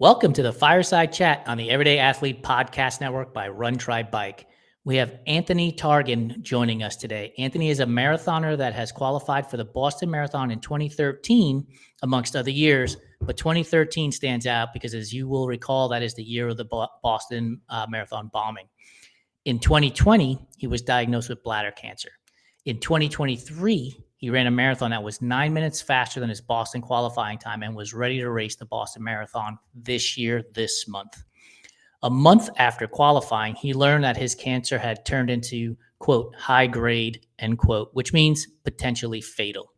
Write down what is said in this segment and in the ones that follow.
Welcome to the Fireside Chat on the Everyday Athlete Podcast Network by Run Try Bike. We have Anthony Targan joining us today. Anthony is a marathoner that has qualified for the Boston Marathon in 2013, amongst other years, but 2013 stands out because, as you will recall, that is the year of the Boston Marathon bombing. In 2020, he was diagnosed with bladder cancer. In 2023, he ran a marathon that was 9 minutes faster than his Boston qualifying time and was ready to race the Boston Marathon this year, this month. A month after qualifying, he learned that his cancer had turned into, quote, high grade, end quote, which means potentially fatal.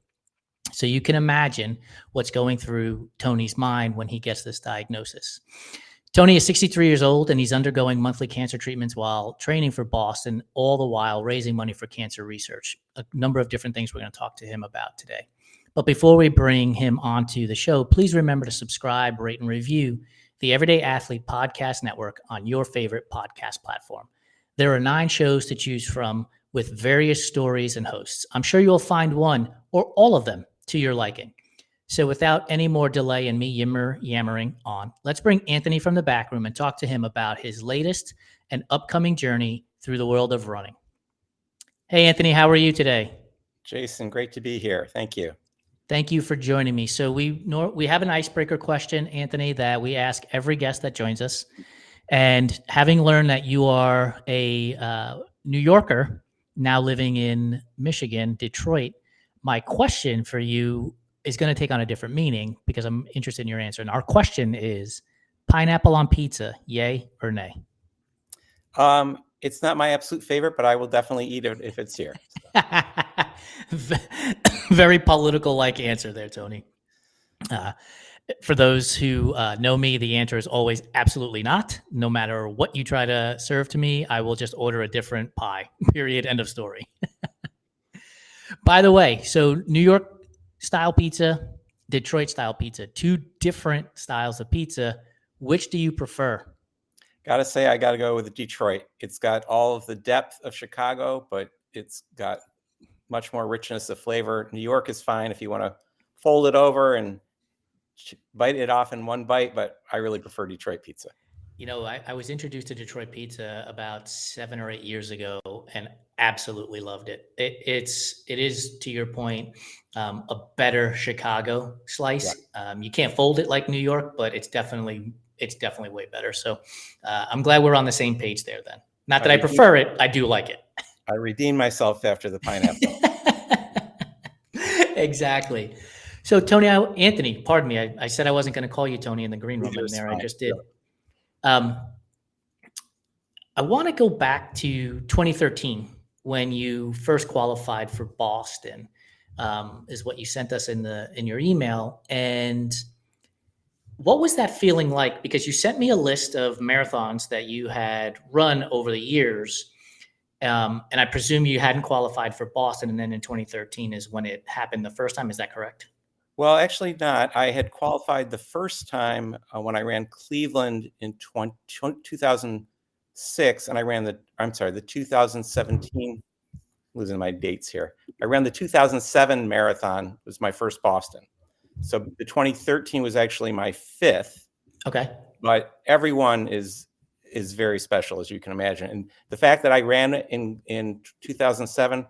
So you can imagine what's going through Tony's mind when he gets this diagnosis. Tony is 63 years old, and he's undergoing monthly cancer treatments while training for Boston, all the while raising money for cancer research. A number of different things we're going to talk to him about today. But before we bring him onto the show, please remember to subscribe, rate, and review the Everyday Athlete Podcast Network on your favorite podcast platform. There are 9 shows to choose from with various stories and hosts. I'm sure you'll find one or all of them to your liking. So without any more delay and me yammering on, let's bring Anthony from the back room and talk to him about his latest and upcoming journey through the world of running. Hey, Anthony, how are you today? Jason, great to be here. Thank you. Thank you for joining me. So we have an icebreaker question, Anthony, that we ask every guest that joins us. And having learned that you are a New Yorker now living in Michigan, Detroit, my question for you is going to take on a different meaning because I'm interested in your answer. And our question is, pineapple on pizza, yay or nay? It's not my absolute favorite, but I will definitely eat it if it's here. Very political-like answer there, Tony. For those who know me, the answer is always absolutely not. No matter what you try to serve to me, I will just order a different pie, period, end of story. By the way, so New York style pizza, Detroit style pizza, 2 different styles of pizza. Which do you prefer? Gotta say, I gotta go with Detroit. It's got all of the depth of Chicago, but it's got much more richness of flavor. New York is fine if you want to fold it over and bite it off in one bite, but I really prefer Detroit pizza. You know, I was introduced to Detroit pizza about 7 or 8 years ago and absolutely loved it. It is, to your point, a better Chicago slice. Yeah. You can't fold it like New York, but it's definitely way better. So I'm glad we're on the same page there then. Not that I prefer it, I do like it. I redeemed myself after the pineapple. Exactly. So Anthony, pardon me. I said I wasn't going to call you Tony in the green room in there. I just did. Yeah. I want to go back to 2013 when you first qualified for Boston, is what you sent us in your email. And what was that feeling like? Because you sent me a list of marathons that you had run over the years. And I presume you hadn't qualified for Boston. And then in 2013 is when it happened the first time. Is that correct? Well, actually not. I had qualified the first time when I ran Cleveland in 2006, and I ran the 2017, losing my dates here. I ran the 2007 marathon, was my first Boston. So the 2013 was actually my 5th. Okay. But everyone is very special, as you can imagine. And the fact that I ran in 2007,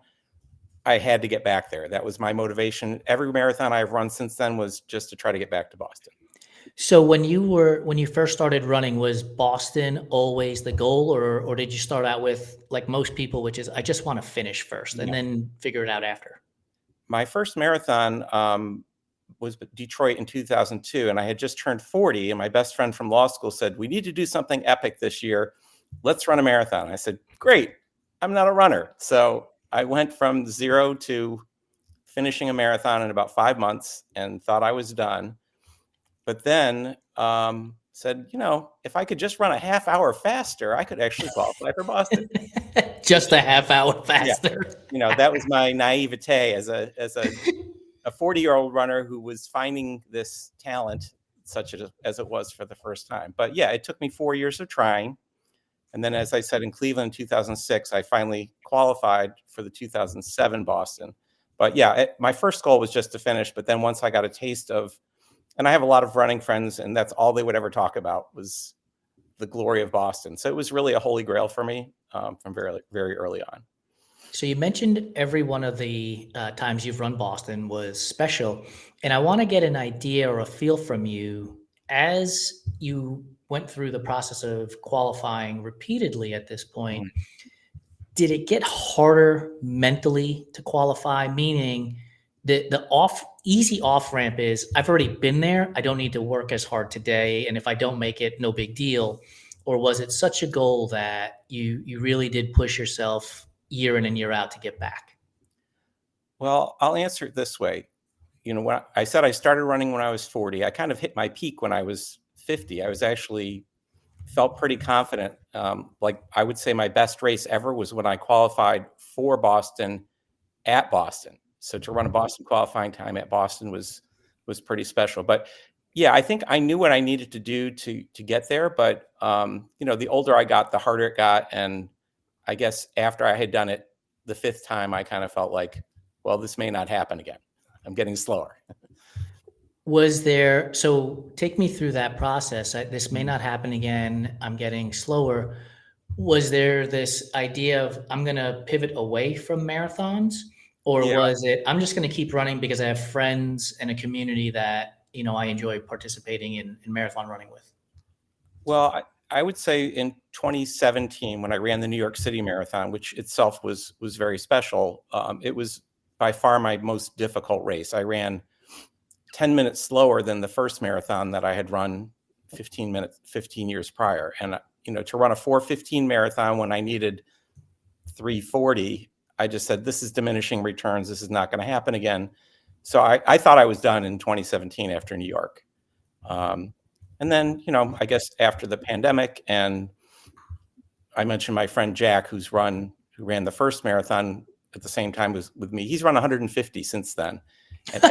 I had to get back there. That was my motivation. Every marathon I've run since then was just to try to get back to Boston. So when you first started running, was Boston always the goal, or did you start out with, like most people, which is I just want to finish first and then figure it out after? My first marathon was Detroit in 2002, and I had just turned 40, and my best friend from law school said, "We need to do something epic this year. Let's run a marathon." I said, "Great. I'm not a runner." So I went from 0 to finishing a marathon in about 5 months and thought I was done. But then said, if I could just run a half hour faster, I could actually qualify for Boston. Just a half hour faster. Yeah. That was my naivete as a 40-year-old runner who was finding this talent, such as it was for the first time. But yeah, it took me 4 years of trying. And then, as I said, in Cleveland in 2006, I finally qualified for the 2007 Boston. But yeah, my first goal was just to finish. But then once I got a taste of And I have a lot of running friends, and that's all they would ever talk about was the glory of Boston. So it was really a holy grail for me from very, very early on. So you mentioned every one of the times you've run Boston was special, and I want to get an idea or a feel from you as you went through the process of qualifying repeatedly at this point. Mhm. Did it get harder mentally to qualify? Meaning, the easy off ramp is I've already been there. I don't need to work as hard today, and if I don't make it, no big deal. Or was it such a goal that you really did push yourself year in and year out to get back? Well, I'll answer it this way. When I said I started running when I was 40, I kind of hit my peak when I was 50. I was actually felt pretty confident. Like I would say my best race ever was when I qualified for Boston at Boston. So to run a Boston qualifying time at Boston was pretty special. But yeah, I think I knew what I needed to do to get there. But the older I got, the harder it got. And I guess after I had done it the fifth time, I kind of felt like, well, this may not happen again. I'm getting slower. So take me through that process. This may not happen again. I'm getting slower. Was there this idea of I'm going to pivot away from marathons, or Yeah. was it I'm just going to keep running because I have friends and a community that I enjoy participating in marathon running with? Well, I would say in 2017, when I ran the New York City Marathon, which itself was very special, it was by far my most difficult race. I ran 10 minutes slower than the first marathon that I had run 15 years prior. And, to run a 4:15 marathon when I needed 3:40, I just said, this is diminishing returns. This is not going to happen again. So I thought I was done in 2017 after New York. And then, I guess after the pandemic, and I mentioned my friend Jack, who ran the first marathon at the same time with me. He's run 150 since then. And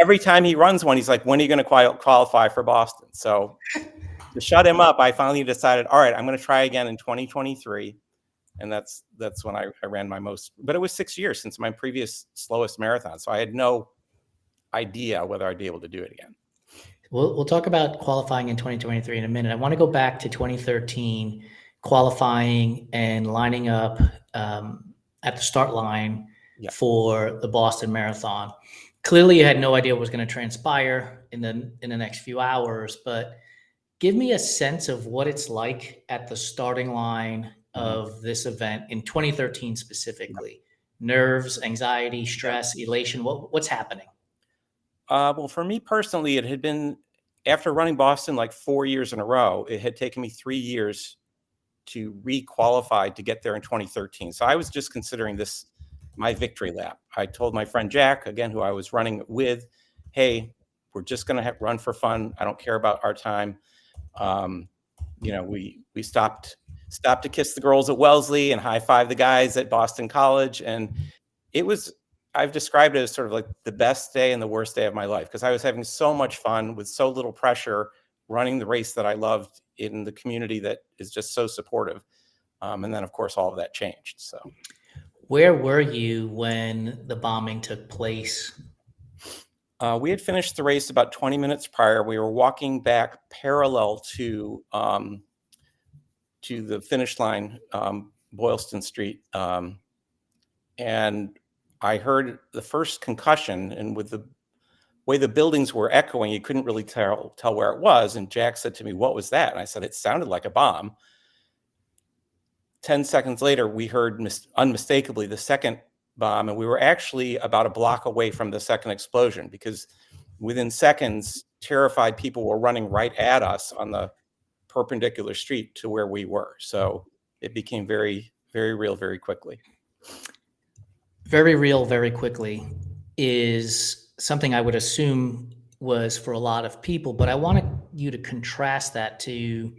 every time he runs one, he's like, when are you going to qualify for Boston? So to shut him up, I finally decided, all right, I'm going to try again in 2023. And that's when I ran my most, but it was 6 years since my previous slowest marathon. So I had no idea whether I'd be able to do it again. We'll talk about qualifying in 2023 in a minute. I want to go back to 2013, qualifying and lining up at the start line for the Boston Marathon. Clearly, you had no idea what was going to transpire in the next few hours, but give me a sense of what it's like at the starting line of this event in 2013 specifically. Nerves, anxiety, stress, elation. What's happening? Well, for me personally, it had been after running Boston like 4 years in a row. It had taken me 3 years to re-qualify to get there in 2013. So I was just considering this my victory lap. I told my friend Jack, again, who I was running with, hey, we're just going to run for fun. I don't care about our time. We stopped to kiss the girls at Wellesley and high five the guys at Boston College. And I've described it as sort of like the best day and the worst day of my life, because I was having so much fun with so little pressure, running the race that I loved in the community that is just so supportive. And then, of course, all of that changed. So where were you when the bombing took place? We had finished the race about 20 minutes prior. We were walking back parallel to the finish line, Boylston Street. And I heard the first concussion, and with the way the buildings were echoing, you couldn't really tell where it was. And Jack said to me, "What was that?" And I said, "It sounded like a bomb." 10 seconds later, we heard unmistakably the second bomb, and we were actually about a block away from the second explosion, because within seconds, terrified people were running right at us on the perpendicular street to where we were. So it became very, very real very quickly. Very real very quickly is something I would assume was for a lot of people, but I wanted you to contrast that to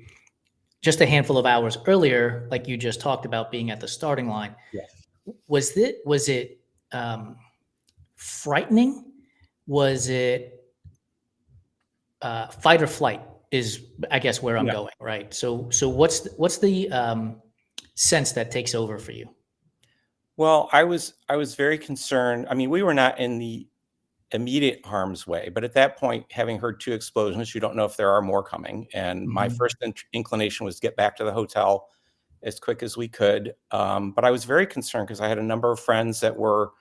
just a handful of hours earlier, like you just talked about being at the starting line. Yes. Was it frightening? Was it fight or flight is, I guess, where I'm going, right? So what's the sense that takes over for you? Well, I was very concerned. I mean, we were not in the immediate harm's way. But at that point, having heard 2 explosions, you don't know if there are more coming. And my first inclination was to get back to the hotel as quick as we could. But I was very concerned because I had a number of friends that were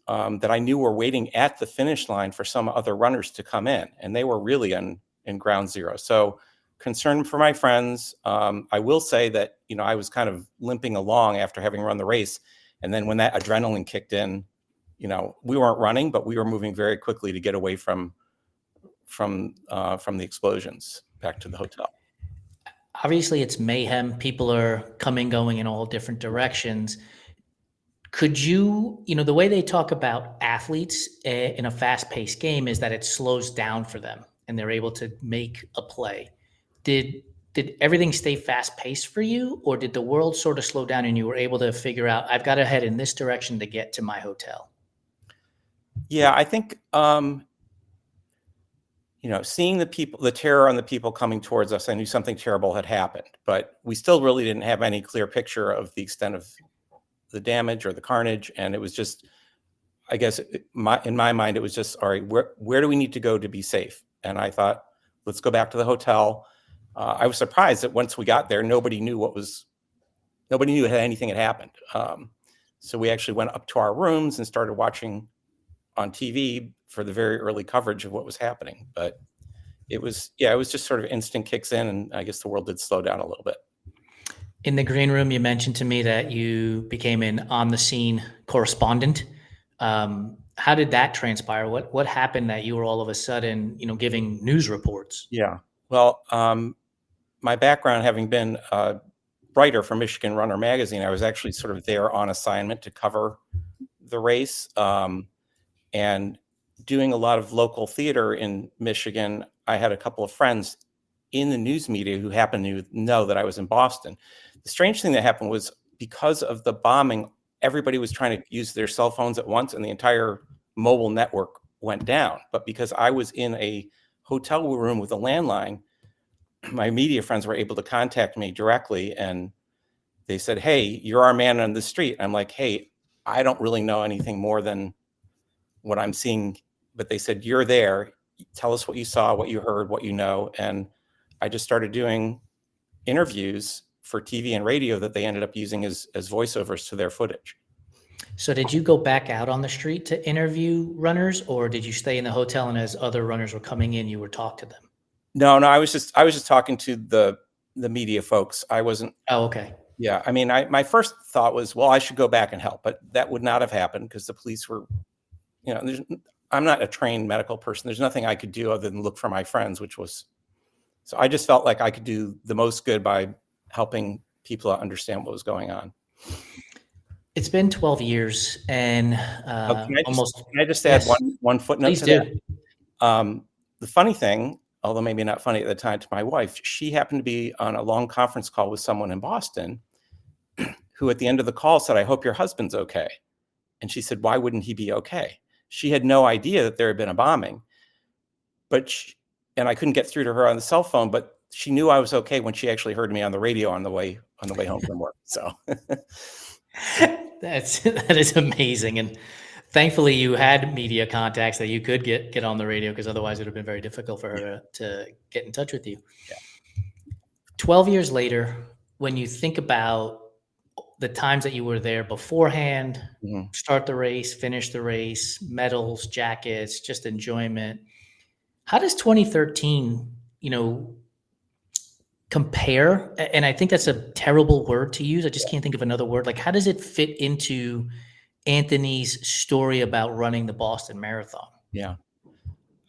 that I knew were waiting at the finish line for some other runners to come in, and they were really in ground zero. So concerned for my friends. I will say that, I was kind of limping along after having run the race. And then when that adrenaline kicked in, we weren't running, but we were moving very quickly to get away from the explosions back to the hotel. Obviously, it's mayhem. People are coming, going in all different directions. Could you, the way they talk about athletes in a fast-paced game is that it slows down for them and they're able to make a play. Did everything stay fast-paced for you, or did the world sort of slow down and you were able to figure out, I've got to head in this direction to get to my hotel? Yeah, I think, seeing the terror on the people coming towards us, I knew something terrible had happened, but we still really didn't have any clear picture of the extent of the damage or the carnage. And it was just, I guess, in my mind, it was just, all right, where do we need to go to be safe? And I thought, let's go back to the hotel. I was surprised that once we got there, nobody knew anything had happened. So we actually went up to our rooms and started watching on TV for the very early coverage of what was happening. But it was just sort of instant kicks in, and I guess the world did slow down a little bit. In the green room, you mentioned to me that you became an on-the-scene correspondent. How did that transpire? What happened that you were all of a sudden, giving news reports? Yeah. Well, my background, having been a writer for Michigan Runner magazine, I was actually sort of there on assignment to cover the race. And doing a lot of local theater in Michigan, I had a couple of friends in the news media who happened to know that I was in Boston. The strange thing that happened was, because of the bombing, everybody was trying to use their cell phones at once, and the entire mobile network went down. But because I was in a hotel room with a landline, my media friends were able to contact me directly, and they said, "Hey, you're our man on the street." I'm like, "Hey, I don't really know anything more than what I'm seeing." But they said, "You're there. Tell us what you saw, what you heard, what you know." And I just started doing interviews for TV and radio that they ended up using as voiceovers to their footage. So did you go back out on the street to interview runners, or did you stay in the hotel and as other runners were coming in, you would talk to them? No, I was just talking to the media folks. I wasn't. Oh, okay. Yeah. I mean, my first thought was, well, I should go back and help, but that would not have happened because the police were, I'm not a trained medical person. There's nothing I could do other than look for my friends, so I just felt like I could do the most good by helping people understand what was going on. It's been 12 years and Can I just add Yes. one footnote Please to do. that? The funny thing, although maybe not funny at the time to my wife, she happened to be on a long conference call with someone in Boston who at the end of the call said, "I hope your husband's okay." And she said, "Why wouldn't he be okay?" She had no idea that there had been a bombing, and I couldn't get through to her on the cell phone, but she knew I was okay when she actually heard me on the radio on the way home from work. So that is amazing. And thankfully you had media contacts that you could get on the radio, because otherwise it would have been very difficult for her to get in touch with you. Yeah. 12 years later, when you think about the times that you were there beforehand, start the race, finish the race, medals, jackets, just enjoyment, how does 2013, compare? And I think that's a terrible word to use. I just can't think of another word. Like, how does it fit into Anthony's story about running the Boston Marathon? Yeah.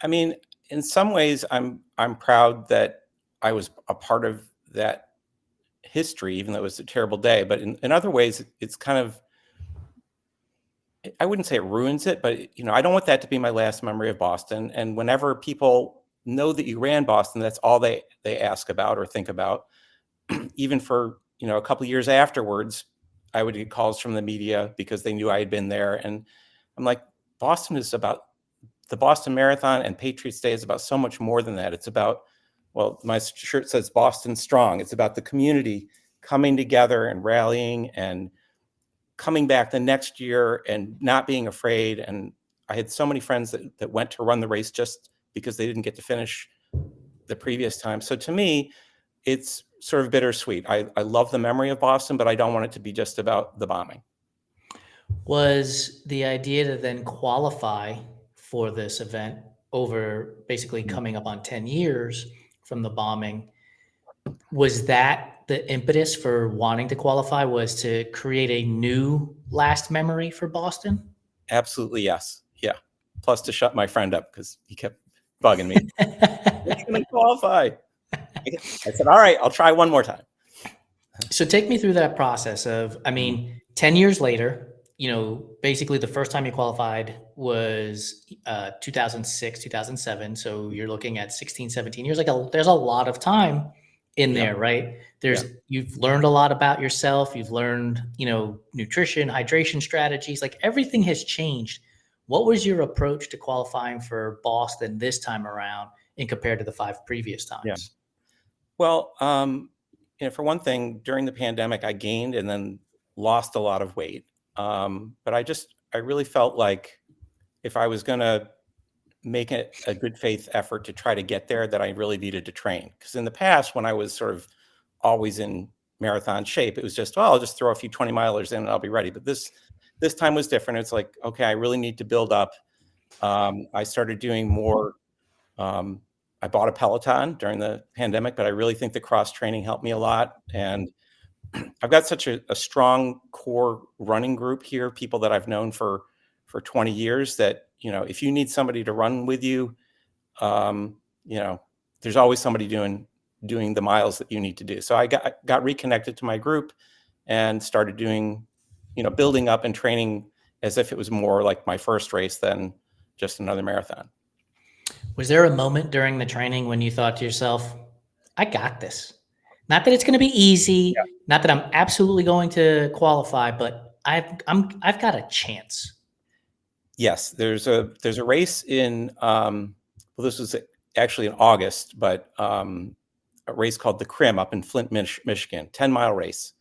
I mean, in some ways, I'm proud that I was a part of that history, even though it was a terrible day. But in other ways, it's kind of, I wouldn't say it ruins it, but I don't want that to be my last memory of Boston. And whenever people know that you ran Boston, that's all they ask about or think about. Even for a couple of years afterwards, I would get calls from the media because they knew I had been there. And I'm like, Boston is about the Boston Marathon, and Patriots Day is about so much more than that. It's about, well, my shirt says Boston Strong. It's about the community coming together and rallying and coming back the next year and not being afraid. And I had so many friends that went to run the race just because they didn't get to finish the previous time. So to me, it's sort of bittersweet. I love the memory of Boston, but I don't want it to be just about the bombing. Was the idea to then qualify for this event over basically coming up on 10 years from the bombing? Was that the impetus for wanting to qualify, was to create a new last memory for Boston? Absolutely, yes. Yeah. Plus to shut my friend up because he kept bugging me. You're going to qualify. I said, all right, I'll try one more time. So take me through that process of, 10 years later, basically the first time you qualified was 2006, 2007. So you're looking at 16, 17 years. There's a lot of time in there, right? You've learned a lot about yourself. You've learned, nutrition, hydration strategies, like everything has changed. What was your approach to qualifying for Boston this time around in compared to the 5 previous times? Yeah. Well, for one thing, during the pandemic, I gained and then lost a lot of weight. But I really felt like if I was going to make it a good faith effort to try to get there, that I really needed to train. Because in the past, when I was sort of always in marathon shape, it was just, I'll just throw a few 20 milers in and I'll be ready. But this time was different. It's like, okay, I really need to build up. I started doing more. I bought a Peloton during the pandemic, but I really think the cross training helped me a lot. And I've got such a strong core running group here, people that I've known for 20 years that, if you need somebody to run with you, there's always somebody doing the miles that you need to do. So I got reconnected to my group and started doing, building up and training as if it was more like my first race than just another marathon. Was there a moment during the training when you thought to yourself, I got this? Not that it's going to be easy, not that I'm absolutely going to qualify, but I've got a chance. Yes, there's a race in this was actually in August, but a race called the Crim up in Flint, Michigan, 10-mile race,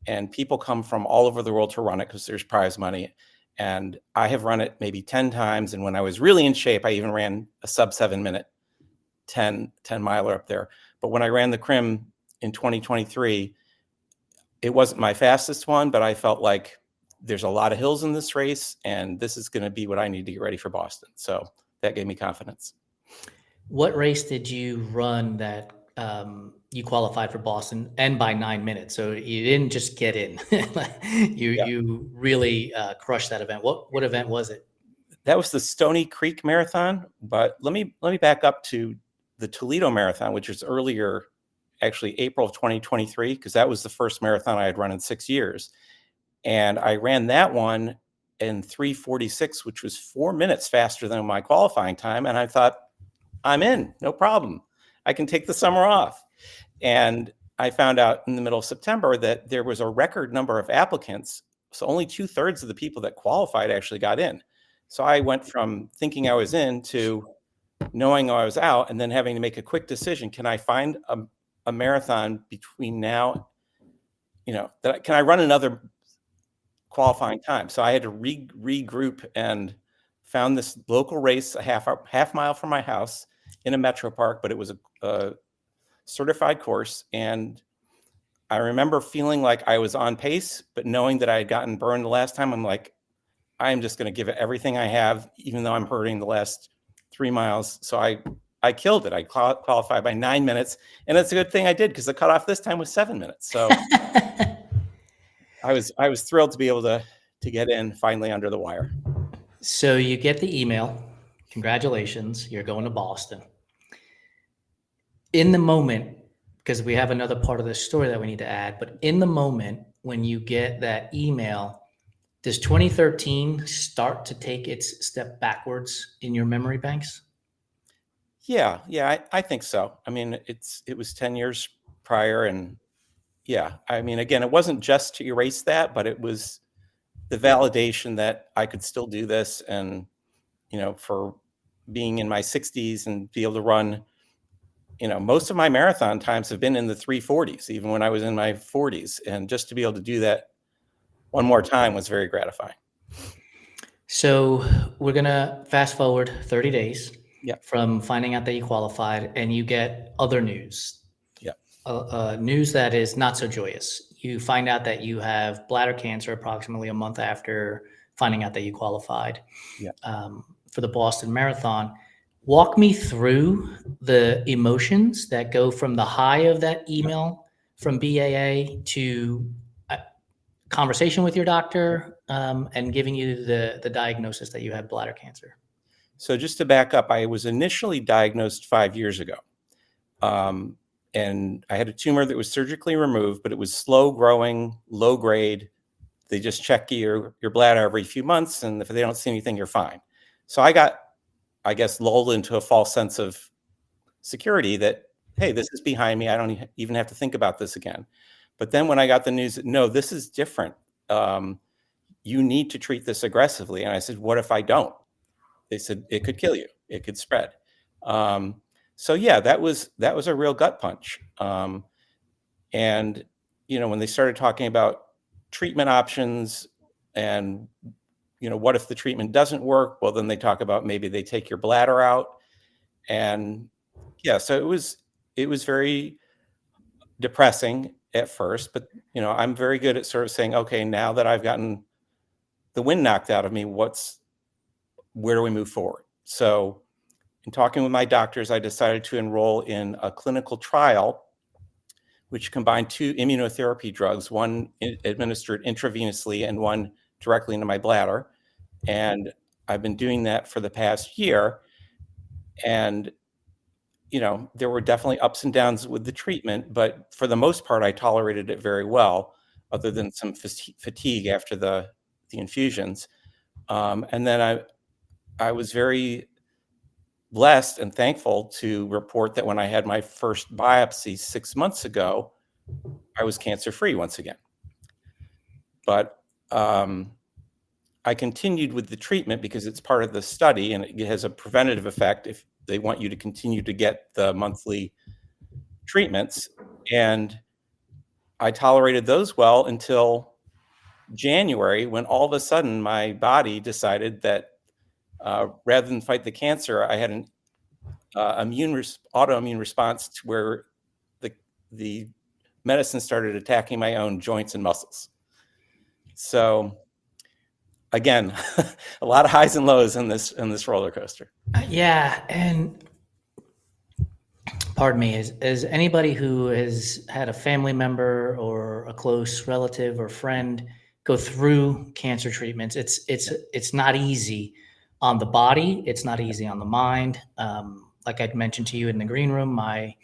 and people come from all over the world to run it because there's prize money. And I have run it maybe 10 times, and when I was really in shape, I even ran a sub 7-minute 10 miler up there. But when I ran the Crim in 2023, it wasn't my fastest one, but I felt like there's a lot of hills in this race, and this is going to be what I need to get ready for Boston. So that gave me confidence. What race did you run that you qualified for Boston, and by 9 minutes? So you didn't just get in. You really crushed that event. What event was it? That was the Stony Creek Marathon. But let me back up to the Toledo Marathon, which was earlier, actually April of 2023, because that was the first marathon I had run in 6 years. And I ran that one in 3:46, which was 4 minutes faster than my qualifying time. And I thought, I'm in, no problem. I can take the summer off. And I found out in the middle of September that there was a record number of applicants. So only 2/3 of the people that qualified actually got in. So I went from thinking I was in to knowing I was out, and then having to make a quick decision. Can I find a marathon between now, can I run another qualifying time? So I had to regroup and found this local race, a half mile from my house in a metro park, but it was a certified course. And I remember feeling like I was on pace, but knowing that I had gotten burned the last time, I'm like, I'm just going to give it everything I have, even though I'm hurting the last 3 miles. So I killed it. I qualified by 9 minutes, and it's a good thing I did, because the cutoff this time was 7 minutes. So I was thrilled to be able to get in finally under the wire. So you get the email. Congratulations, you're going to Boston. In the moment, because we have another part of this story that we need to add, but in the moment when you get that email, does 2013 start to take its step backwards in your memory banks? Yeah, I think so. I mean, it was 10 years prior, and yeah, I mean, again, it wasn't just to erase that, but it was the validation that I could still do this, and for being in my 60s and be able to run, most of my marathon times have been in the 3:40s, even when I was in my 40s, and just to be able to do that one more time was very gratifying. So we're going to fast forward 30 days Yeah. from finding out that you qualified, and you get other news. Yeah. News that is not so joyous. You find out that you have bladder cancer approximately a month after finding out that you qualified Yeah. for the Boston Marathon. Walk me through the emotions that go from the high of that email from BAA to a conversation with your doctor and giving you the diagnosis that you had bladder cancer. So just to back up, I was initially diagnosed 5 years ago. And I had a tumor that was surgically removed, but it was slow growing, low grade. They just check your bladder every few months, and if they don't see anything, you're fine. So I got, I guess, lulled into a false sense of security that, hey, this is behind me. I don't even have to think about this again. But then when I got the news that, no, this is different. You need to treat this aggressively. And I said, what if I don't? They said, it could kill you. It could spread. So yeah, that was a real gut punch. And when they started talking about treatment options and what if the treatment doesn't work? Well, then they talk about maybe they take your bladder out. And yeah, so it was very depressing at first, but I'm very good at sort of saying, okay, now that I've gotten the wind knocked out of me, where do we move forward? So in talking with my doctors, I decided to enroll in a clinical trial which combined two immunotherapy drugs, one administered intravenously and one directly into my bladder. And I've been doing that for the past year. And there were definitely ups and downs with the treatment, but for the most part, I tolerated it very well, other than some fatigue after the infusions. And then I was very blessed and thankful to report that when I had my first biopsy 6 months ago, I was cancer-free once again. But I continued with the treatment because it's part of the study and it has a preventative effect if they want you to continue to get the monthly treatments. And I tolerated those well until January, when all of a sudden my body decided that rather than fight the cancer, I had an autoimmune response to where the medicine started attacking my own joints and muscles. So again, a lot of highs and lows in this roller coaster. Yeah, and pardon me, as anybody who has had a family member or a close relative or friend go through cancer treatments, it's not easy on the body. It's not easy on the mind. Like I'd mentioned to you in the green room, my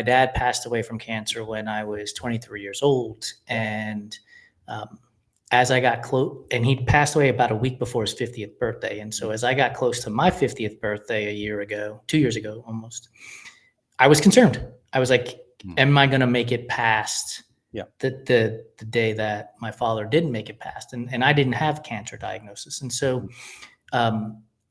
dad passed away from cancer when I was 23 years old, and as I got close, and he passed away about a week before his 50th birthday. And so as I got close to my 50th birthday 2 years ago almost, I was concerned. I was like, am I going to make it past the day that my father didn't make it past? And I didn't have cancer diagnosis. And so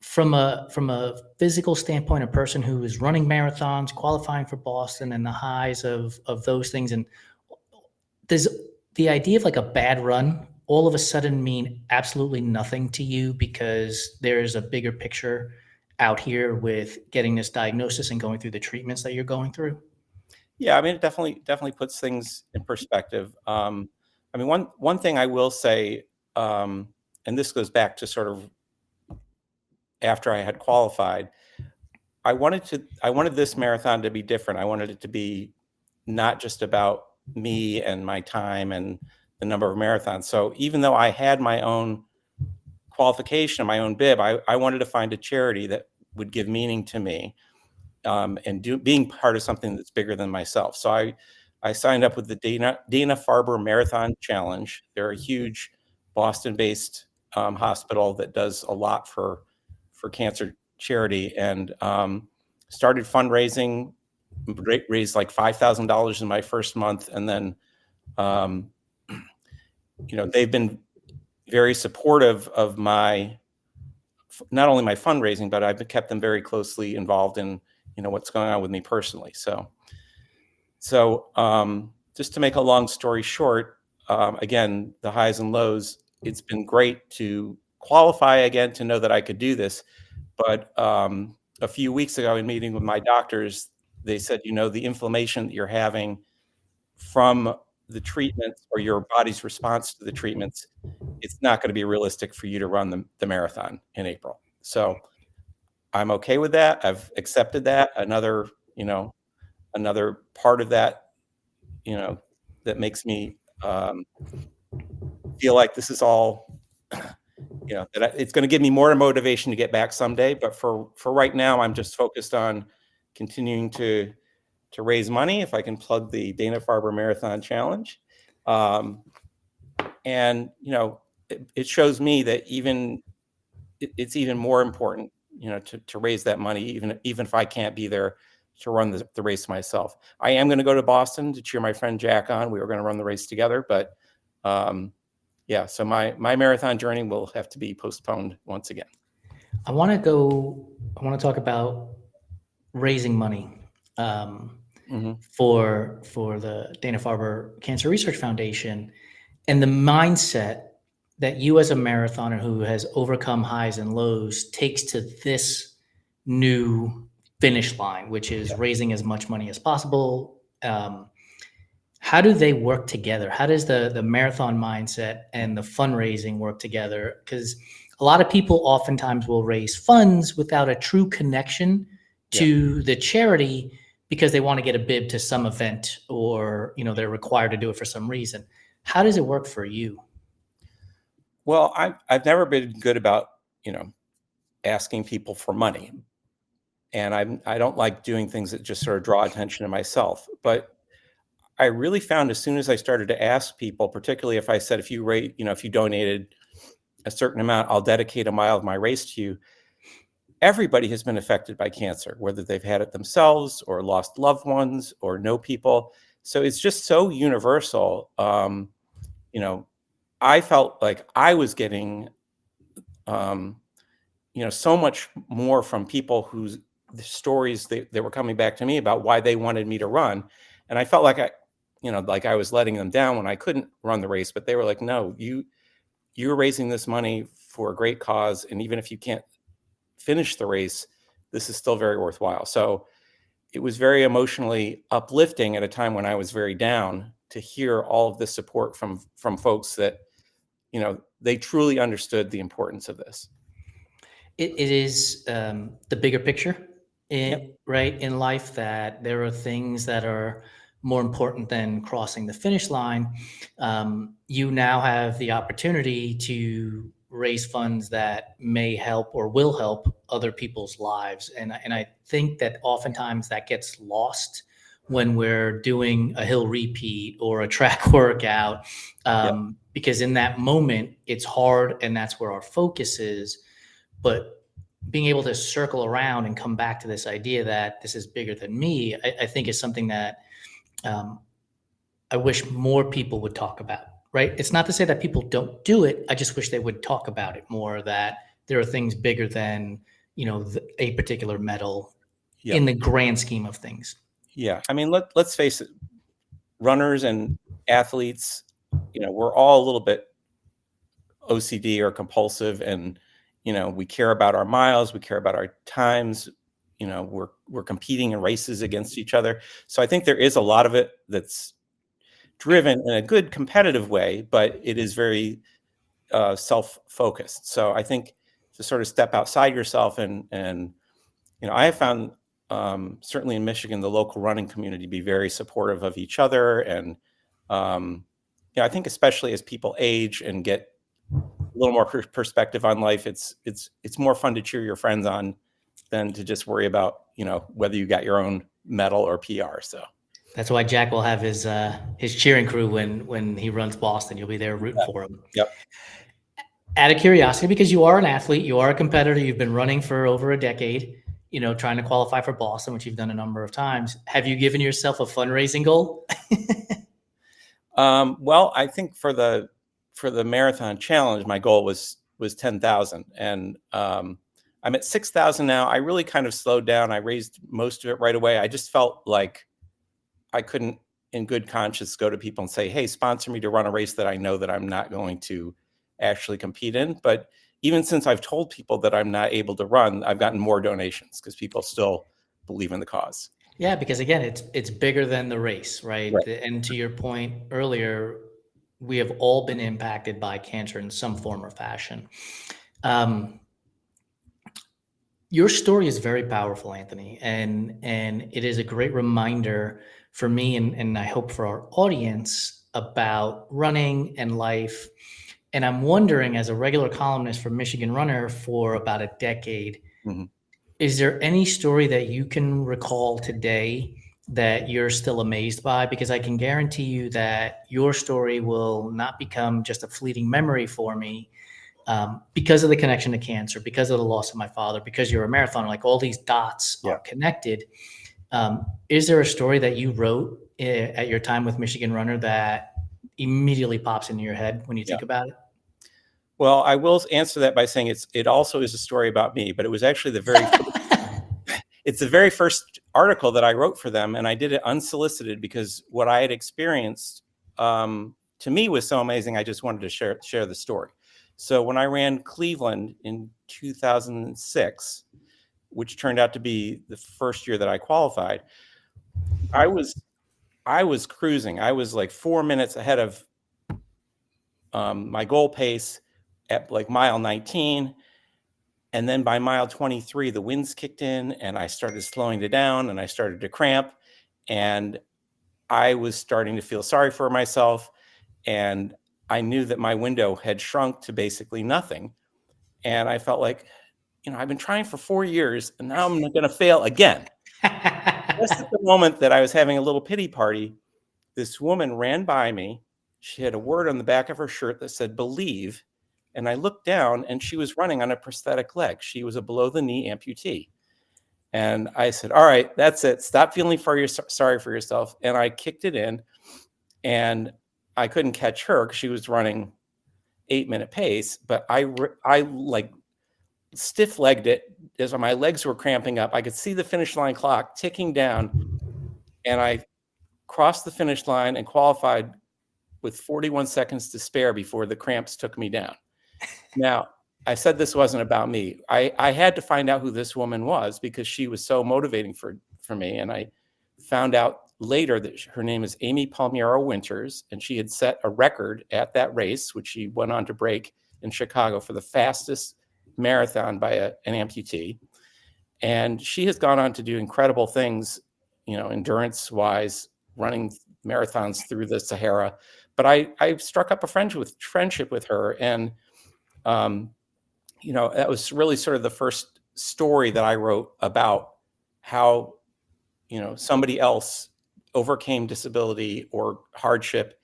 from a physical standpoint, a person who is running marathons, qualifying for Boston, and the highs of those things, and does the idea of like a bad run all of a sudden mean absolutely nothing to you because there's a bigger picture out here with getting this diagnosis and going through the treatments that you're going through? Yeah, I mean, it definitely puts things in perspective. I mean, one thing I will say, and this goes back to sort of after I had qualified, I wanted this marathon to be different. I wanted it to be not just about me and my time and the number of marathons. So even though I had my own qualification, my own bib, I wanted to find a charity that would give meaning to me, and being part of something that's bigger than myself. So I signed up with the Dana Farber Marathon Challenge. They're a huge Boston-based hospital that does a lot for cancer charity, and started fundraising, raised like $5,000 in my first month, and then they've been very supportive of not only my fundraising, but I've kept them very closely involved in what's going on with me personally. So just to make a long story short, again, the highs and lows, it's been great to qualify again to know that I could do this. But a few weeks ago, in meeting with my doctors, they said, the inflammation that you're having from the treatments or your body's response to the treatments, it's not going to be realistic for you to run the marathon in April. So I'm okay with that. I've accepted that. Another part of that, that makes me feel like this is all, that it's going to give me more motivation to get back someday. But for right now, I'm just focused on continuing to raise money. If I can plug the Dana Farber Marathon Challenge. And, it shows me that it's even more important, to raise that money, even if I can't be there to run the race myself. I am going to go to Boston to cheer my friend Jack on. We were going to run the race together, but so my marathon journey will have to be postponed once again. I want to talk about raising money for the Dana Farber Cancer Research Foundation, and the mindset that you as a marathoner who has overcome highs and lows takes to this new finish line, which is raising as much money as possible. How do they work together? How does the marathon mindset and the fundraising work together? Because a lot of people oftentimes will raise funds without a true connection to the charity because they want to get a bib to some event, or they're required to do it for some reason. How does it work for you? Well, I've never been good about, asking people for money. And I don't like doing things that just sort of draw attention to myself. But I really found as soon as I started to ask people, particularly if I said, if you donated a certain amount, I'll dedicate a mile of my race to you. Everybody has been affected by cancer, whether they've had it themselves or lost loved ones or know people. So it's just so universal. I felt like I was getting, so much more from people whose stories they were coming back to me about why they wanted me to run. And I felt like I was letting them down when I couldn't run the race, but they were like, no, you're raising this money for a great cause. And even if you can't finish the race, this is still very worthwhile. So it was very emotionally uplifting at a time when I was very down to hear all of this support from folks that, they truly understood the importance of this. It is the bigger picture, right, in life, that there are things that are more important than crossing the finish line. You now have the opportunity to raise funds that may help or will help other people's lives. And I think that oftentimes that gets lost when we're doing a hill repeat or a track workout, because in that moment it's hard and that's where our focus is. But being able to circle around and come back to this idea that this is bigger than me, I think is something that I wish more people would talk about, right? It's not to say that people don't do it. I just wish they would talk about it more, that there are things bigger than, a particular medal in the grand scheme of things. Yeah. I mean, let's face it, runners and athletes, we're all a little bit OCD or compulsive, and, we care about our miles, we care about our times, we're competing in races against each other. So I think there is a lot of it that's driven in a good competitive way, but it is very self-focused. So I think to sort of step outside yourself and I have found certainly in Michigan, the local running community be very supportive of each other. And I think especially as people age and get a little more perspective on life, it's more fun to cheer your friends on than to just worry about, whether you got your own medal or PR. So that's why Jack will have his cheering crew when he runs Boston. You'll be there rooting for him. Yep. Out of curiosity, because you are an athlete, you are a competitor, you've been running for over a decade, trying to qualify for Boston, which you've done a number of times. Have you given yourself a fundraising goal? Well, I think for the marathon challenge, my goal was 10,000, and I'm at 6,000 now. I really kind of slowed down. I raised most of it right away. I just felt like I couldn't, in good conscience, go to people and say, "Hey, sponsor me to run a race that I know that I'm not going to actually compete in." But even since I've told people that I'm not able to run, I've gotten more donations because people still believe in the cause. Yeah, because again, it's bigger than the race, right? Right. And to your point earlier, we have all been impacted by cancer in some form or fashion. Your story is very powerful, Anthony, and it is a great reminder for me, and I hope for our audience, about running and life. And I'm wondering, as a regular columnist for Michigan Runner for about a decade, Mm-hmm. is there any story that you can recall today that you're still amazed by? Because I can guarantee you that your story will not become just a fleeting memory for me, because of the connection to cancer, because of the loss of my father, because you're a marathoner. Like, all these dots are connected. Is there a story that you wrote at your time with Michigan Runner that immediately pops into your head when you think about it? Well, I will answer that by saying it also is a story about me, but it was actually it's the very first article that I wrote for them, and I did it unsolicited because what I had experienced to me was so amazing. I just wanted to share the story. So when I ran Cleveland in 2006, which turned out to be the first year that I qualified, I was cruising. I was like 4 minutes ahead of my goal pace at like mile 19. And then by mile 23, the winds kicked in and I started slowing it down and I started to cramp. And I was starting to feel sorry for myself. And I knew that my window had shrunk to basically nothing. And I felt like, I've been trying for 4 years and now I'm going to fail again. Just at the moment that I was having a little pity party, this woman ran by me. She had a word on the back of her shirt that said "believe." And I looked down and she was running on a prosthetic leg. She was a below the knee amputee. And I said, all right, that's it. Stop feeling sorry for yourself. And I kicked it in and I couldn't catch her because she was running 8-minute pace. But I like stiff legged it as my legs were cramping up. I could see the finish line clock ticking down. And I crossed the finish line and qualified with 41 seconds to spare before the cramps took me down. Now, I said this wasn't about me. I had to find out who this woman was because she was so motivating for me. And I found out later that her name is Amy Palmiero Winters, and she had set a record at that race, which she went on to break in Chicago for the fastest marathon by an amputee. And she has gone on to do incredible things, endurance-wise, running marathons through the Sahara. But I struck up a friendship with her, and that was really sort of the first story that I wrote about how, somebody else overcame disability or hardship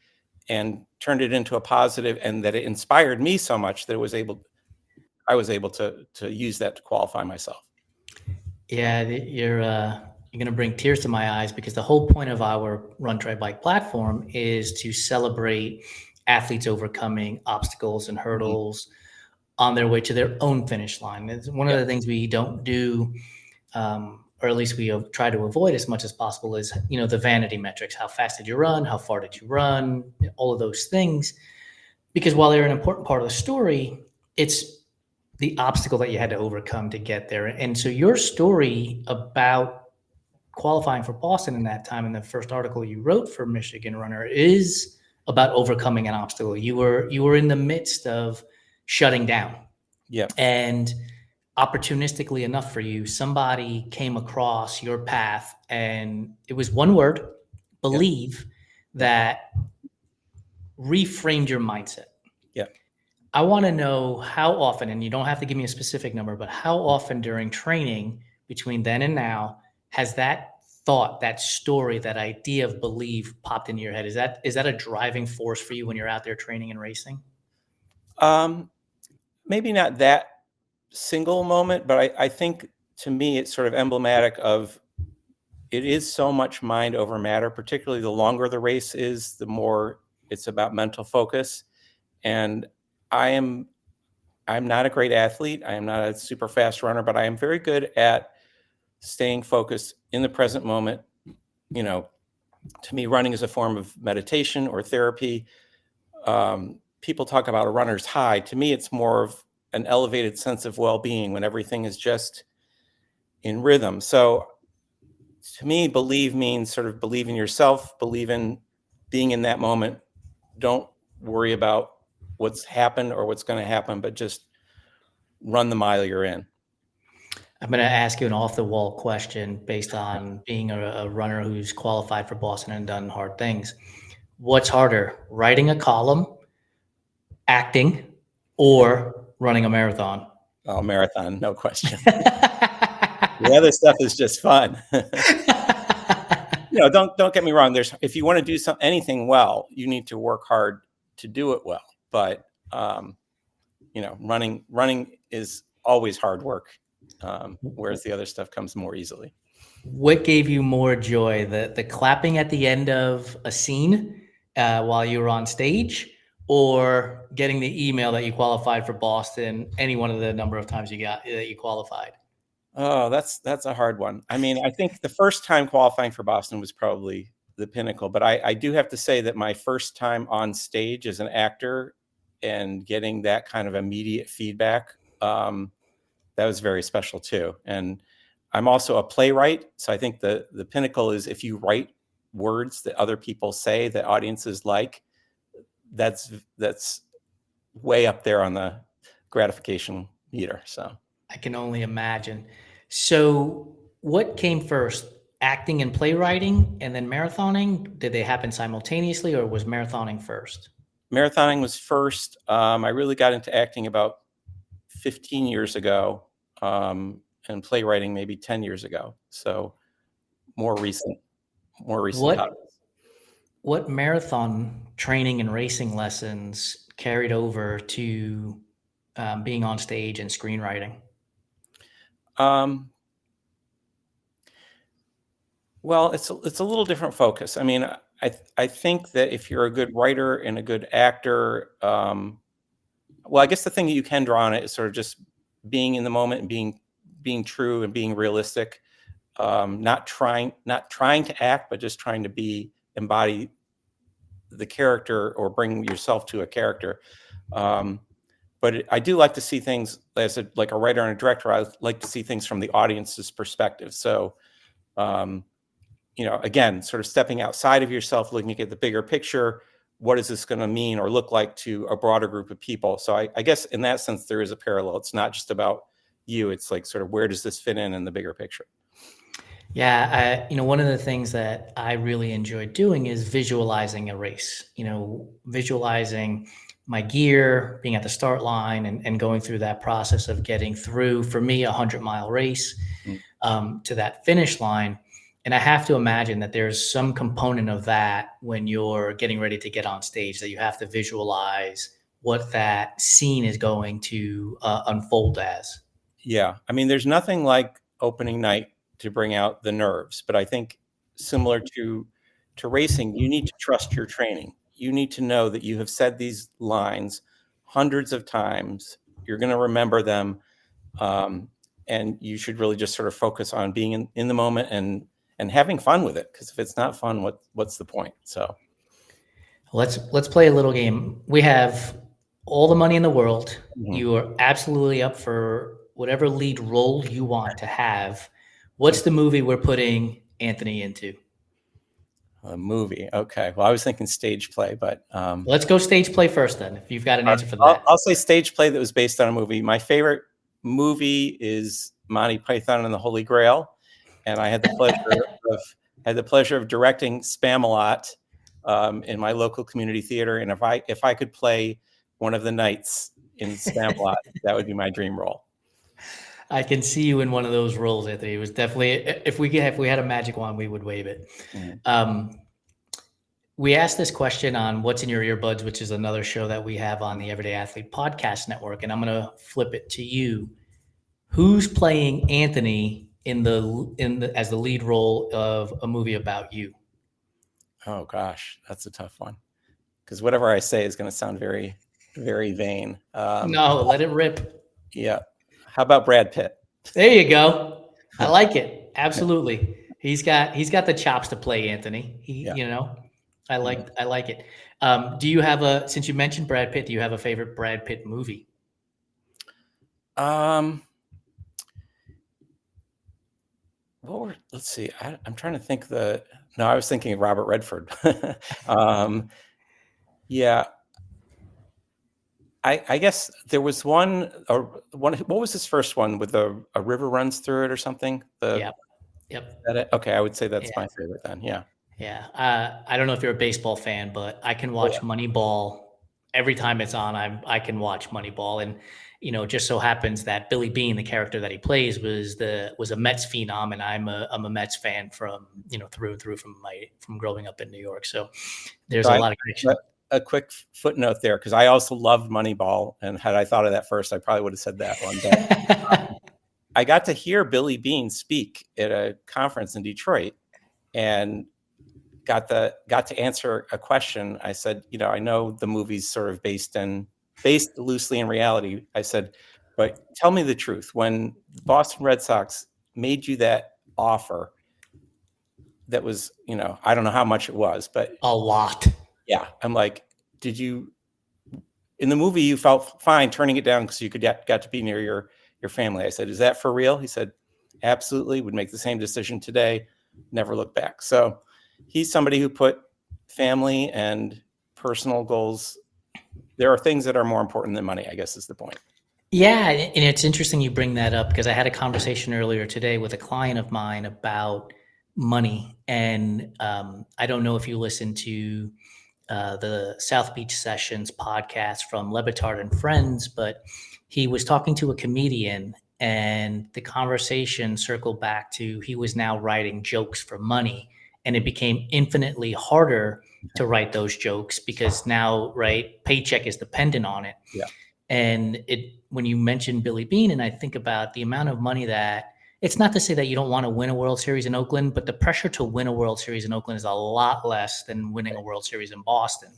and turned it into a positive, and that it inspired me so much that I was able to use that to qualify myself. Yeah, you're going to bring tears to my eyes, because the whole point of our Run, Try, Bike platform is to celebrate athletes overcoming obstacles and hurdles on their way to their own finish line. It's one of the things we don't do, or at least we try to avoid as much as possible, is, the vanity metrics. How fast did you run? How far did you run? All of those things. Because while they're an important part of the story, it's the obstacle that you had to overcome to get there. And so your story about qualifying for Boston in that time, in the first article you wrote for Michigan Runner, is about overcoming an obstacle. You were in the midst of shutting down. Yeah. And opportunistically enough for you, somebody came across your path, and it was one word, believe, that reframed your mindset. Yeah. I want to know how often, and you don't have to give me a specific number, but how often during training between then and now has that thought, that story, that idea of believe popped into your head? Is that a driving force for you when you're out there training and racing? Maybe not that single moment, but I think to me it's sort of emblematic of, it is so much mind over matter. Particularly the longer the race is, the more it's about mental focus. And I'm not a great athlete. I am not a super fast runner, but I am very good at staying focused in the present moment. To me, running is a form of meditation or therapy. People talk about a runner's high. To me, it's more of an elevated sense of well-being when everything is just in rhythm. So to me, believe means sort of believe in yourself, believe in being in that moment. Don't worry about what's happened or what's going to happen, but just run the mile you're in. I'm going to ask you an off-the-wall question based on being a runner who's qualified for Boston and done hard things. What's harder, writing a column, acting, or running a marathon? Oh, marathon, no question. The other stuff is just fun. Don't get me wrong. If you want to do anything well, you need to work hard to do it well. But running is always hard work, whereas the other stuff comes more easily. What gave you more joy, the clapping at the end of a scene while you were on stage, or getting the email that you qualified for Boston any one of the number of times that you qualified? Oh, that's a hard one. I mean, I think the first time qualifying for Boston was probably the pinnacle, but I do have to say that my first time on stage as an actor and getting that kind of immediate feedback, that was very special too. And I'm also a playwright, so I think the pinnacle is if you write words that other people say that audiences like, that's way up there on the gratification meter. So I can only imagine. So what came first, acting and playwriting and then marathoning? Did they happen simultaneously, or was marathoning first? Marathoning was first. I really got into acting about 15 years ago, and playwriting maybe 10 years ago. So more recent What marathon training and racing lessons carried over to being on stage and screenwriting? Well, it's a little different focus. I mean, I think that if you're a good writer and a good actor, well, I guess the thing that you can draw on it is sort of just being in the moment and being true and being realistic, not trying to act, but just trying to embody the character or bring yourself to a character. But I do like to see things like a writer and a director. I like to see things from the audience's perspective. So, again, sort of stepping outside of yourself, looking at the bigger picture. What is this going to mean or look like to a broader group of people? So I guess in that sense, there is a parallel. It's not just about you. It's like sort of where does this fit in the bigger picture? Yeah, one of the things that I really enjoy doing is visualizing a race, visualizing my gear, being at the start line and going through that process of getting through, for me, 100-mile race to that finish line. And I have to imagine that there's some component of that when you're getting ready to get on stage, that you have to visualize what that scene is going to unfold as. Yeah. I mean, there's nothing like opening night to bring out the nerves, but I think similar to racing, you need to trust your training. You need to know that you have said these lines hundreds of times. You're going to remember them. And you should really just sort of focus on being in the moment and having fun with it. Because if it's not fun, what's the point? So let's play a little game. We have all the money in the world. Mm-hmm. You are absolutely up for whatever lead role you want to have. What's the movie we're putting Anthony into? A movie. Okay. Well, I was thinking stage play, but let's go stage play first then, if you've got an answer for that. I'll say stage play that was based on a movie. My favorite movie is Monty Python and the Holy Grail. And I had the pleasure of directing Spam-A-Lot in my local community theater. And if I could play one of the knights in Spam-A-Lot, that would be my dream role. I can see you in one of those roles, Anthony. It was definitely, if we had a magic wand, we would wave it. Mm-hmm. We asked this question on What's in Your Earbuds, which is another show that we have on the Everyday Athlete Podcast Network. And I'm going to flip it to you. Who's playing Anthony as the lead role of a movie about you? Oh gosh, that's a tough one. Because whatever I say is going to sound very, very vain. No, let it rip. Yeah. How about Brad Pitt? There you go. I like it. Absolutely. He's got the chops to play Anthony. I like it. Do you have since you mentioned Brad Pitt, do you have a favorite Brad Pitt movie? Um, let's see. I'm trying to think no, I was thinking of Robert Redford. Yeah, I guess there was one, what was his first one with a river runs through it or something? Yep. Okay, I would say that's Yeah. my favorite then. Yeah. Yeah. I don't know if you're a baseball fan, but I can Oh, watch Moneyball every time it's on. I can watch Moneyball, and it just so happens that Billy Bean, the character that he plays, was a Mets phenom, and I'm a Mets fan from through and through from growing up in New York. So there's a So lot of connection. a quick footnote there, because I also loved Moneyball, and had I thought of that first, I probably would have said that one. But I got to hear Billy Bean speak at a conference in Detroit, and got to answer a question. I said, I know the movie's sort of based loosely in reality. I said, but tell me the truth. When the Boston Red Sox made you that offer, that was, I don't know how much it was, but A lot. yeah, I'm like, in the movie you felt fine turning it down because you got to be near your family. I said, is that for real? He said, absolutely. Would make the same decision today. Never look back. So he's somebody who put family and personal goals. There are things that are more important than money, I guess, is the point. Yeah, and it's interesting you bring that up, because I had a conversation earlier today with a client of mine about money, and I don't know if you listen to the South Beach Sessions podcast from Levitard and Friends, but he was talking to a comedian, and the conversation circled back to he was now writing jokes for money, and it became infinitely harder to write those jokes because now, right, paycheck is dependent on it. Yeah. And when you mention Billy Bean, and I think about the amount of money that, it's not to say that you don't want to win a World Series in Oakland, but the pressure to win a World Series in Oakland is a lot less than winning a World Series in Boston.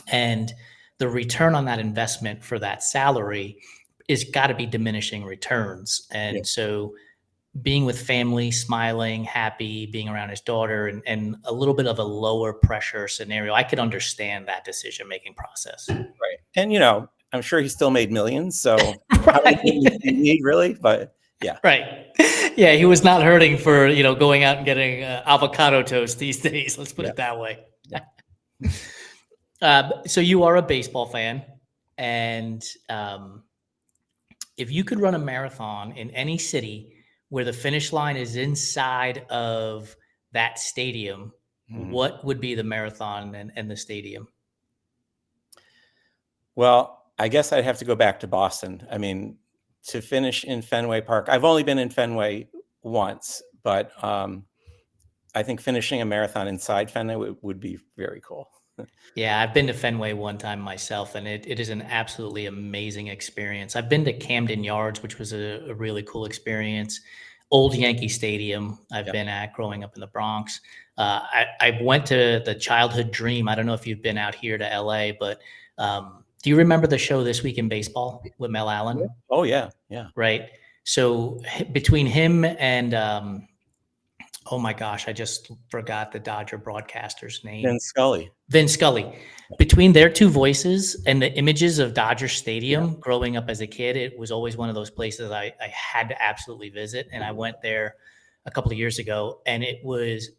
And the return on that investment for that salary is got to be diminishing returns. And so being with family, smiling, happy, being around his daughter, and a little bit of a lower pressure scenario, I could understand that decision-making process. Right. And, I'm sure he still made millions. So how many millions do you need, really? But yeah. Right. Yeah, he was not hurting for, going out and getting avocado toast these days. Let's put it that way. So you are a baseball fan, and if you could run a marathon in any city where the finish line is inside of that stadium, what would be the marathon and the stadium? Well, I guess I'd have to go back to Boston. I mean, to finish in Fenway Park. I've only been in Fenway once, but I think finishing a marathon inside Fenway would be very cool. Yeah, I've been to Fenway one time myself, and it is an absolutely amazing experience. I've been to Camden Yards, which was a really cool experience. Old Yankee Stadium I've been at growing up in the Bronx. I went to the Childhood Dream. I don't know if you've been out here to LA, but do you remember the show This Week in Baseball with Mel Allen? Oh, yeah. Yeah. Right. So between him and, oh my gosh, I just forgot the Dodger broadcaster's name. Vin Scully. Between their two voices and the images of Dodger Stadium growing up as a kid, it was always one of those places I had to absolutely visit. And I went there a couple of years ago, and it was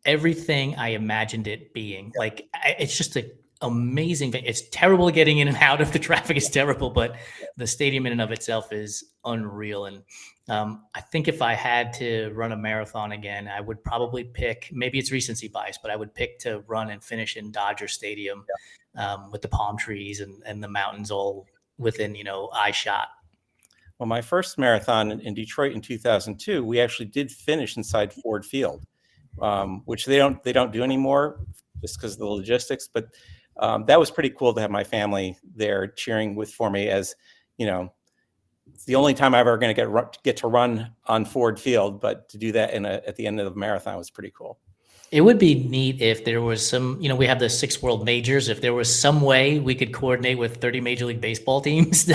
everything I imagined it being. Like, it's just an amazing thing. It's terrible getting in and out if the traffic is terrible, but the stadium in and of itself is unreal. And I think if I had to run a marathon again, I would probably pick, maybe it's recency bias, but I would pick to run and finish in Dodger Stadium with the palm trees and the mountains all within, eye shot. Well, my first marathon in Detroit in 2002, we actually did finish inside Ford Field, which they don't do anymore just because of the logistics. But that was pretty cool to have my family there cheering for me, as it's the only time I'm ever going to get to run on Ford Field, but to do that at the end of the marathon was pretty cool. It would be neat if there was some, we have the 6 world majors. If there was some way we could coordinate with 30 Major League Baseball teams to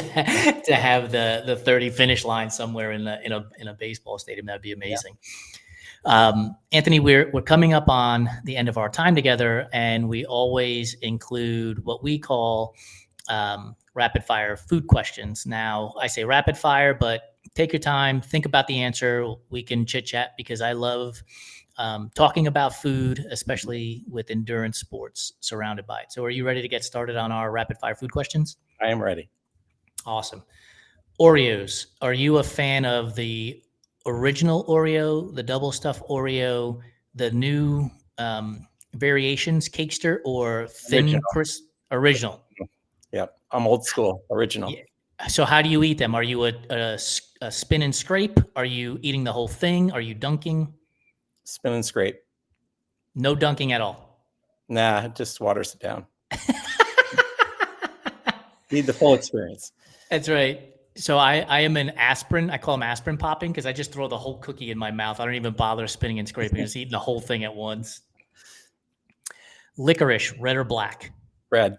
have the 30 finish line somewhere in a baseball stadium, that'd be amazing. Yeah. Anthony, we're coming up on the end of our time together, and we always include what we call rapid fire food questions. Now, I say rapid fire, but take your time, think about the answer. We can chit chat because I love talking about food, especially with endurance sports surrounded by it. So, are you ready to get started on our rapid fire food questions? I am ready. Awesome. Oreos. Are you a fan of the original Oreo, the double stuffed Oreo, the new variations, Cakester, or thin Original. crisp? Original. Yep. I'm old school. Original. Yeah. So how do you eat them? Are you a spin and scrape? Are you eating the whole thing? Are you dunking? Spin and scrape. No dunking at all. Nah, it just waters it down. Need the full experience. That's right. So I am an aspirin. I call them aspirin popping because I just throw the whole cookie in my mouth. I don't even bother spinning and scraping. I'm just eating the whole thing at once. Licorice, red or black? Red.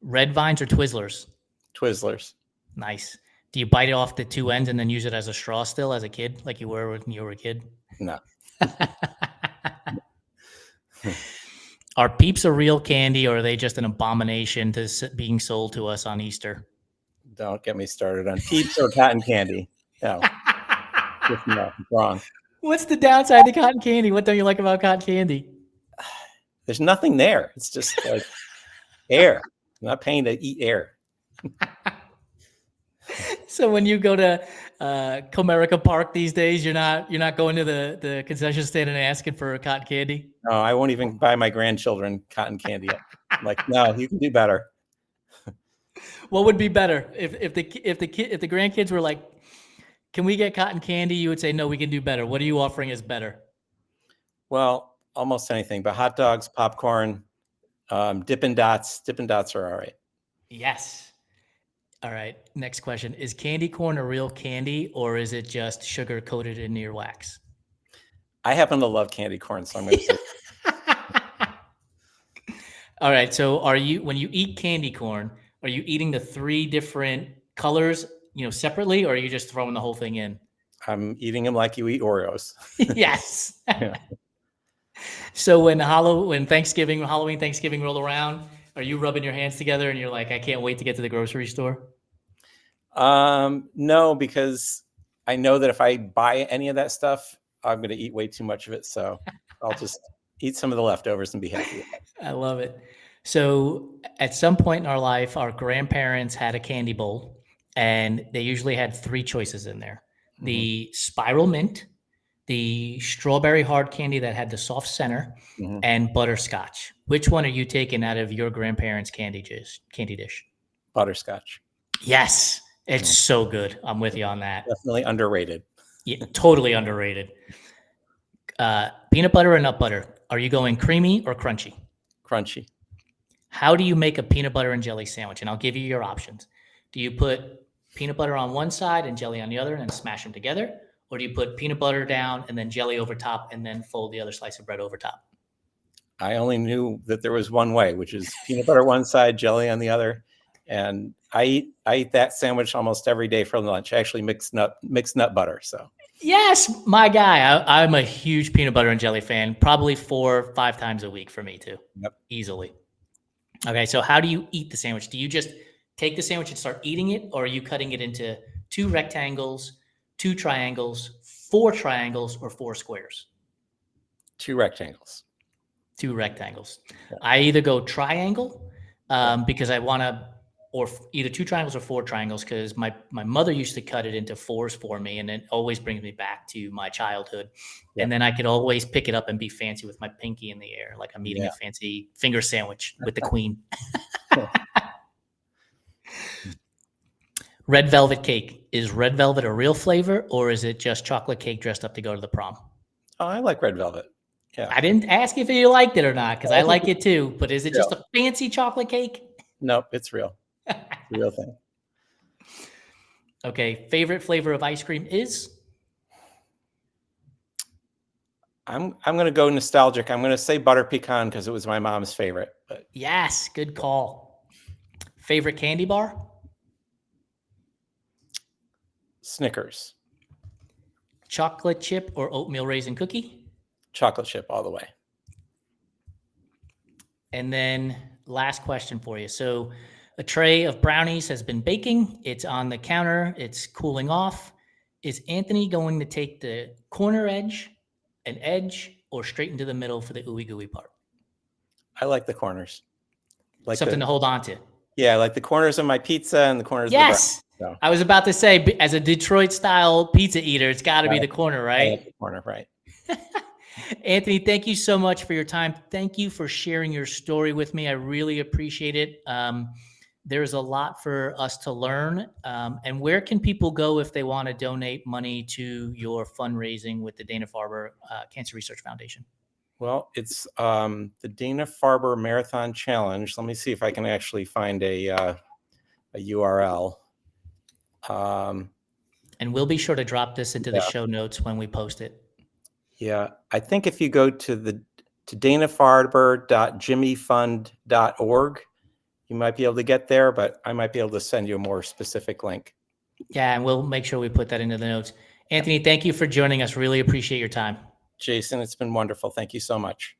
Red Vines or Twizzlers? Twizzlers. Nice. Do you bite it off the two ends and then use it as a straw still as a kid, like you were when you were a kid? No. Are Peeps a real candy, or are they just an abomination to being sold to us on Easter? Don't get me started on Peeps or cotton candy. No. No, wrong. What's the downside to cotton candy? What don't you like about cotton candy? There's nothing there. It's just like air. I'm not paying to eat air. So when you go to Comerica Park these days, you're not going to the concession stand and asking for cotton candy? No, I won't even buy my grandchildren cotton candy. I'm like, no, you can do better. What would be better if the grandkids were like, "Can we get cotton candy?" You would say, "No, we can do better." What are you offering as better? Well, almost anything, but hot dogs, popcorn, Dippin' Dots. Dippin' Dots are all right. Yes. All right. Next question: is candy corn a real candy, or is it just sugar coated in your wax? I happen to love candy corn, so I'm going to say. All right. So, when you eat candy corn, are you eating the three different colors, separately, or are you just throwing the whole thing in? I'm eating them like you eat Oreos. Yes. Yeah. So when Halloween, Thanksgiving roll around, are you rubbing your hands together and you're like, I can't wait to get to the grocery store? No, because I know that if I buy any of that stuff, I'm going to eat way too much of it. So I'll just eat some of the leftovers and be happy. I love it. So at some point in our life, our grandparents had a candy bowl, and they usually had three choices in there: the spiral mint, the strawberry hard candy that had the soft center, and butterscotch. Which one are you taking out of your grandparents' candy dish? Butterscotch. Yes, it's so good. I'm with you on that. Definitely underrated. Yeah, totally underrated. Peanut butter or nut butter? Are you going creamy or crunchy? Crunchy. How do you make a peanut butter and jelly sandwich? And I'll give you your options. Do you put peanut butter on one side and jelly on the other and then smash them together? Or do you put peanut butter down and then jelly over top and then fold the other slice of bread over top? I only knew that there was one way, which is peanut butter one side, jelly on the other. And I eat that sandwich almost every day for lunch. I actually mix nut butter. So yes, my guy. I'm a huge peanut butter and jelly fan. Probably 4 or 5 times a week for me too. Yep. Easily. Okay, so how do you eat the sandwich? Do you just take the sandwich and start eating it, or are you cutting it into 2 rectangles, 2 triangles, 4 triangles, or 4 squares? 2 rectangles. 2 rectangles. Yeah. I either go triangle because I want to, or either 2 triangles or 4 triangles because my mother used to cut it into 4s for me, and it always brings me back to my childhood. Yeah. And then I could always pick it up and be fancy with my pinky in the air, like I'm eating a fancy finger sandwich with the queen. Red velvet cake. Is red velvet a real flavor, or is it just chocolate cake dressed up to go to the prom? Oh, I like red velvet. Yeah. I didn't ask if you liked it or not because I like it too. But is it just a fancy chocolate cake? Nope, it's real. It's a real thing. Okay. Favorite flavor of ice cream is? I'm going to go nostalgic. I'm going to say butter pecan because it was my mom's favorite. But yes, good call. Favorite candy bar? Snickers. Chocolate chip or oatmeal raisin cookie? Chocolate chip all the way. And then last question for you. So A tray of brownies has been baking. It's on the counter. It's cooling off. Is Anthony going to take the corner edge, an edge, or straight into the middle for the ooey gooey part? I like the corners. Like something to hold on to. Yeah, like the corners of my pizza and the corners yes! of the brownies. So. I was about to say, as a Detroit-style pizza eater, it's got to be the corner, right? I like the corner, right. Anthony, thank you so much for your time. Thank you for sharing your story with me. I really appreciate it. There's a lot for us to learn. And where can people go if they want to donate money to your fundraising with the Dana Farber Cancer Research Foundation? Well, it's the Dana Farber Marathon Challenge. Let me see if I can actually find a URL. And we'll be sure to drop this into the show notes when we post it. Yeah, I think if you go to danafarber.jimmyfund.org, you might be able to get there, but I might be able to send you a more specific link. Yeah, and we'll make sure we put that into the notes. Anthony, thank you for joining us. Really appreciate your time. Jason, it's been wonderful. Thank you so much.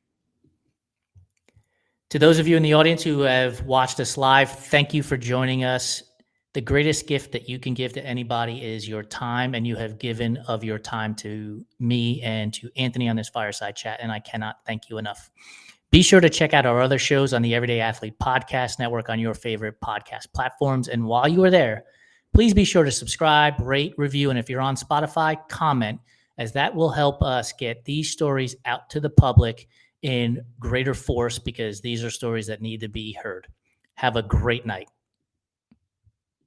To those of you in the audience who have watched us live, thank you for joining us. The greatest gift that you can give to anybody is your time, and you have given of your time to me and to Anthony on this Fireside Chat, and I cannot thank you enough. Be sure to check out our other shows on the Everyday Athlete Podcast Network on your favorite podcast platforms. And while you are there, please be sure to subscribe, rate, review, and if you're on Spotify, comment, as that will help us get these stories out to the public in greater force, because these are stories that need to be heard. Have a great night.